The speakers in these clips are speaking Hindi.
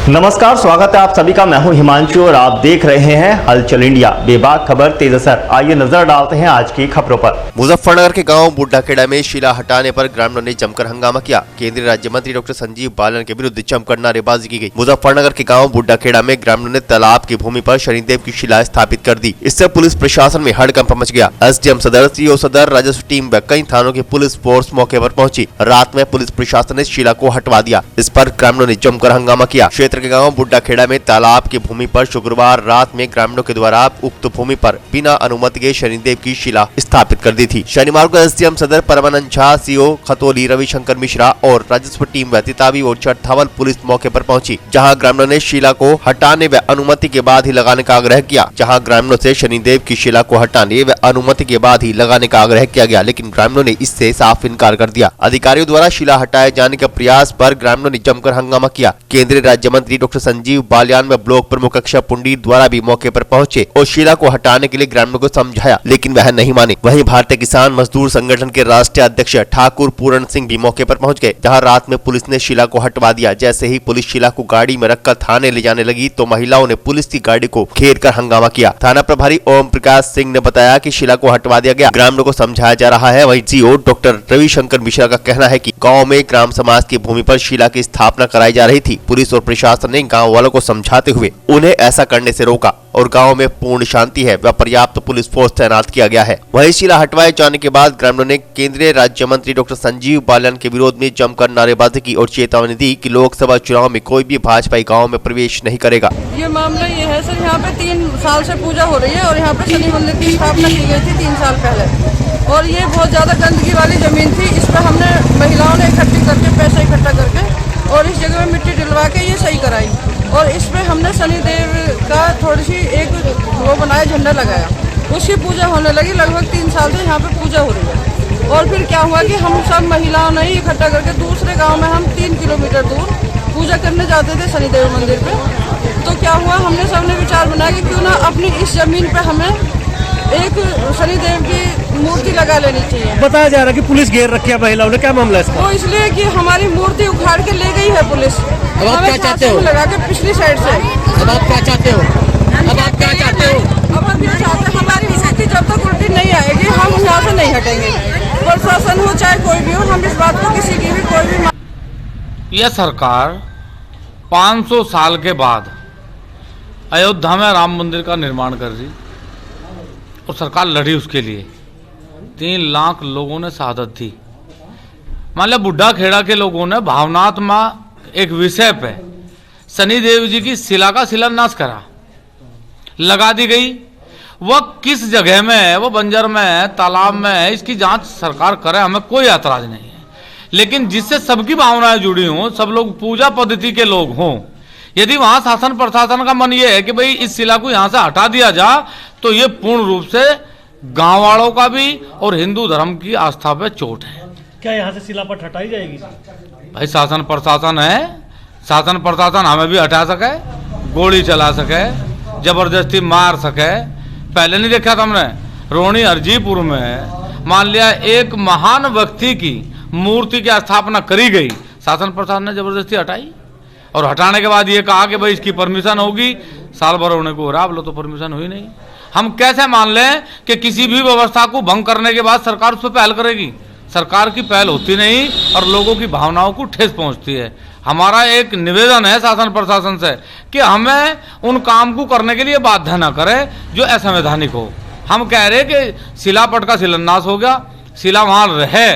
नमस्कार, स्वागत है आप सभी का। मैं हूं हिमांशु और आप देख रहे हैं हलचल इंडिया। बेबाक खबर तेज असर। आइए नजर डालते हैं आज की खबरों पर। मुजफ्फरनगर के गांव बुड्ढाखेड़ा में शिला हटाने पर ग्रामीणों ने जमकर हंगामा किया। केंद्रीय राज्य मंत्री डॉक्टर संजीव बालन के विरुद्ध जमकर नारेबाजी की गई। मुजफ्फरनगर के गांव बुड्ढाखेड़ा में ग्रामीणों ने तालाब की भूमि पर शनिदेव की शिला स्थापित कर दी। इससे पुलिस प्रशासन में हड़कंप मच गया। एसडीएम सदर, सीओ सदर, राजस्व टीम व कई थानों की पुलिस फोर्स मौके पर पहुंची। रात में पुलिस प्रशासन ने शिला को हटवा दिया। इस पर ग्रामीणों ने जमकर हंगामा किया। क्षेत्र के गाँव बुड्ढाखेड़ा में तालाब की भूमि पर शुक्रवार रात में ग्रामीणों के द्वारा उक्त भूमि पर बिना अनुमति के शनिदेव की शिला स्थापित कर दी थी। शनिवार को एसडीएम सदर परमानंद झा, सीओ खतौली रविशंकर मिश्रा और राजस्व टीम व तितावी और चरथावल पुलिस मौके पर पहुंची, जहां ग्रामीणों ने शिला को हटाने व अनुमति के बाद ही लगाने का आग्रह किया। जहां ग्रामीणों से शनिदेव की शिला को हटाने व अनुमति के बाद ही लगाने का आग्रह किया गया, लेकिन ग्रामीणों ने इससे साफ इनकार कर दिया। अधिकारियों द्वारा शिला हटाए जाने के प्रयास पर ग्रामीणों ने जमकर हंगामा किया। केंद्रीय राज्य मंत्री डॉक्टर संजीव बालियान व ब्लॉक प्रमुख अक्षय पुंडीर द्वारा भी मौके पर पहुंचे और शिला को हटाने के लिए ग्रामीणों को समझाया, लेकिन वह नहीं माने। वहीं भारतीय किसान मजदूर संगठन के राष्ट्रीय अध्यक्ष ठाकुर पूरण सिंह भी मौके पर पहुंच गए, जहां रात में पुलिस ने शिला को हटवा दिया। जैसे ही पुलिस शिला को गाड़ी में रखकर थाने ले जाने लगी तो महिलाओं ने पुलिस की गाड़ी को घेर कर हंगामा किया। थाना प्रभारी ओम प्रकाश सिंह ने बताया कि शिला को हटवा दिया गया, ग्रामीणों को समझाया जा रहा है। वहीं सीओ डॉक्टर रविशंकर मिश्रा का कहना है कि गाँव में ग्राम समाज की भूमि पर शिला की स्थापना कराई जा रही थी। पुलिस और प्रशासन ने गाँव वालों को समझाते हुए उन्हें ऐसा करने से रोका और गांव में पूर्ण शांति है व पर्याप्त पुलिस फोर्स तैनात किया गया है। वहीं शिला हटवाए जाने के बाद ग्रामीणों ने केंद्रीय राज्य मंत्री डॉक्टर संजीव बालन के विरोध में जमकर नारेबाजी की और चेतावनी दी कि लोकसभा चुनाव में कोई भी भाजपाई गांव में प्रवेश नहीं करेगा। ये मामला ये है सर, यहाँ पे 3 साल से पूजा हो रही है और यहाँ पे शनि मंदिर की स्थापना की गई थी 3 साल पहले, और ये बहुत ज्यादा गंदगी वाली जमीन थी। इस पर हमने महिलाओं ने इकट्ठी करके पैसा इकट्ठा करके और इस जगह में मिट्टी डलवा के ये सही कराई, और इस पे हमने शनिदेव का थोड़ी सी एक वो बनाया, झंडा लगाया, उसकी पूजा होने लगी। लगभग 3 साल से यहाँ पे पूजा हो रही है। और फिर क्या हुआ कि हम सब महिलाओं ने ही इकट्ठा करके दूसरे गांव में हम 3 किलोमीटर दूर पूजा करने जाते थे शनिदेव मंदिर पे। तो क्या हुआ, हमने सबने विचार बनाया कि क्यों ना अपनी इस जमीन पे हमें एक शनिदेव की मूर्ति लगा लेनी चाहिए। बताया जा रहा है कि पुलिस घेर रखी है महिलाओं ने, क्या मामला है इसका? वो इसलिए कि हमारी मूर्ति उखाड़ के ले गई है पुलिस। अब आप क्या चाहते हो? लगा के पिछली साइड से। अब आप क्या चाहते हो? अब आप क्या चाहते हो? अब हम ये चाहते हैं हमारी मूर्ति जब तक उल्टी नहीं आएगी हम यहाँ से नहीं हटेंगे। प्रशासन हो चाहे कोई भी हो, हम इस बात को किसी की भी कोई भी। यह सरकार 500 साल के बाद अयोध्या में राम मंदिर का निर्माण कर रही और सरकार लड़ी उसके लिए। 3 लाख लोगों ने शहादत दी। मान लिया बुड्ढाखेड़ा के लोगों ने भावनात्मक एक विषय पे शनिदेव जी की शिला का शिलान्यास करा, लगा दी गई। वह किस जगह में है, वो बंजर में है, तालाब में है, इसकी जांच सरकार करे, हमें कोई ऐतराज नहीं है। लेकिन जिससे सबकी भावनाएं जुड़ी हों, सब लोग पूजा पद्धति के लोग हों, यदि वहां शासन प्रशासन का मन ये है कि भाई इस शिला को यहां से हटा दिया जा, तो ये पूर्ण रूप से गांव वालों का भी और हिंदू धर्म की आस्था पे चोट है। क्या यहाँ से शिला पट हटाई जाएगी? भाई शासन प्रशासन है, शासन प्रशासन हमें भी हटा सके, गोली चला सके, जबरदस्ती मार सके। पहले नहीं देखा था हमने रोहिणी हरजीपुर में, मान लिया एक महान व्यक्ति की मूर्ति की स्थापना करी गई, शासन प्रशासन ने जबरदस्ती हटाई और हटाने के बाद ये कहा कि भाई इसकी परमिशन होगी। साल भर होने को हो रहा, अब लो तो परमिशन हुई नहीं। हम कैसे मान लें कि किसी भी व्यवस्था को भंग करने के बाद सरकार उस पर पहल करेगी? सरकार की पहल होती नहीं और लोगों की भावनाओं को ठेस पहुंचती है। हमारा एक निवेदन है शासन प्रशासन से कि हमें उन काम को करने के लिए बाध्य न करें जो असंवैधानिक हो। हम कह रहे कि शिला पट का शिलान्यास हो गया, शिला वहाँ रहे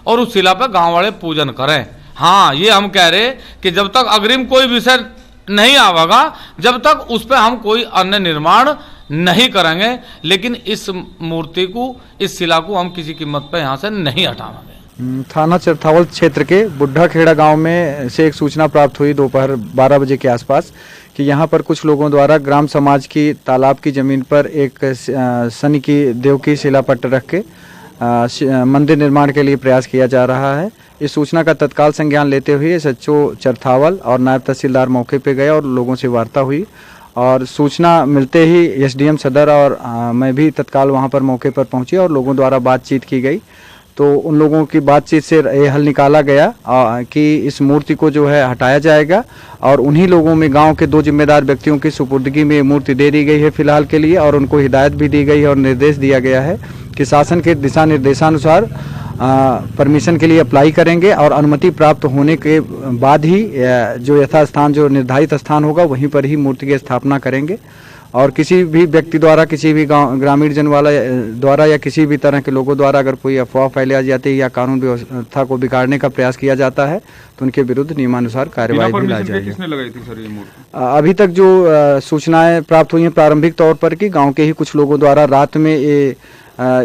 और उस शिला पर गाँव वाले पूजन करें। हाँ, ये हम कह रहे कि जब तक अग्रिम कोई विषय नहीं आवेगा, जब तक उस पर हम कोई अन्य निर्माण नहीं करेंगे, लेकिन इस मूर्ति को, इस शिला को हम किसी कीमत पर यहाँ से नहीं हटाएंगे। थाना चरथावल क्षेत्र के बुड्ढाखेड़ा गांव में से एक सूचना प्राप्त हुई दोपहर 12 बजे के आसपास कि यहाँ पर कुछ लोगों द्वारा ग्राम समाज की तालाब की जमीन पर एक शनि की देव की शिला पट रख के मंदिर निर्माण के लिए प्रयास किया जा रहा है। इस सूचना का तत्काल संज्ञान लेते हुए एसएचओ चरथावल और नायब तहसीलदार मौके पर गए और लोगों से वार्ता हुई, और सूचना मिलते ही एसडीएम सदर और मैं भी तत्काल वहां पर मौके पर पहुंचे और लोगों द्वारा बातचीत की गई। तो उन लोगों की बातचीत से ये हल निकाला गया कि इस मूर्ति को जो है हटाया जाएगा और उन्हीं लोगों में गांव के 2 जिम्मेदार व्यक्तियों की सुपुर्दगी में ये मूर्ति दे दी गई है फिलहाल के लिए, और उनको हिदायत भी दी गई है और निर्देश दिया गया है कि शासन के दिशा निर्देशानुसार परमिशन के लिए अप्लाई करेंगे और अनुमति प्राप्त होने के बाद ही जो यथास्थान जो निर्धारित स्थान होगा वहीं पर ही मूर्ति की स्थापना करेंगे। और किसी भी व्यक्ति द्वारा, किसी भी गाँव ग्रामीण जन वाला द्वारा या किसी भी तरह के लोगों द्वारा अगर कोई अफवाह फैलाई जाती है या कानून व्यवस्था को बिगाड़ने का प्रयास किया जाता है तो उनके विरुद्ध नियमानुसार कार्रवाई भी लाई जाएगी। किसने लगाई थी सर ये मूर्ति? अभी तक जो सूचनाएं प्राप्त हुई हैं प्रारंभिक तौर पर कि गांव के ही कुछ लोगों द्वारा रात में ये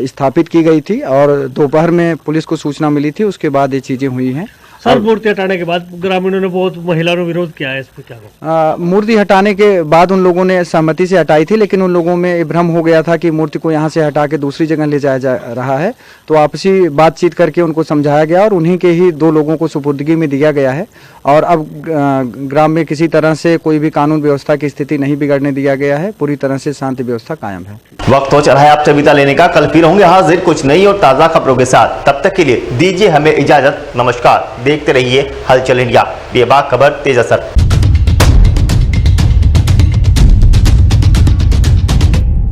स्थापित की गई थी और दोपहर में पुलिस को सूचना मिली थी, उसके बाद ये चीजें हुई हैं। सर मूर्ति हटाने के बाद ग्रामीणों ने बहुत, महिलाओं ने विरोध किया है, इस पर क्या कहो? मूर्ति हटाने के बाद उन लोगों ने सहमति से हटाई थी, लेकिन उन लोगों में भ्रम हो गया था कि मूर्ति को यहाँ से हटा के दूसरी जगह ले जाया जा रहा है, तो आपसी बातचीत करके उनको समझाया गया और उन्हीं के ही 2 लोगों को सुपुर्दगी में दिया गया है। और अब ग्राम में किसी तरह से कोई भी कानून व्यवस्था की स्थिति नहीं बिगड़ने दिया गया है, पूरी तरह से शांति व्यवस्था कायम है। वक्त हो चला है आपसे विदा लेने का। कल फिर होंगे हाजिर कुछ नई और ताज़ा खबरों के साथ। तब तक के लिए दीजिए हमें इजाजत। नमस्कार। देखते रहिए हलचल इंडिया, बेबाक खबर तेज असर।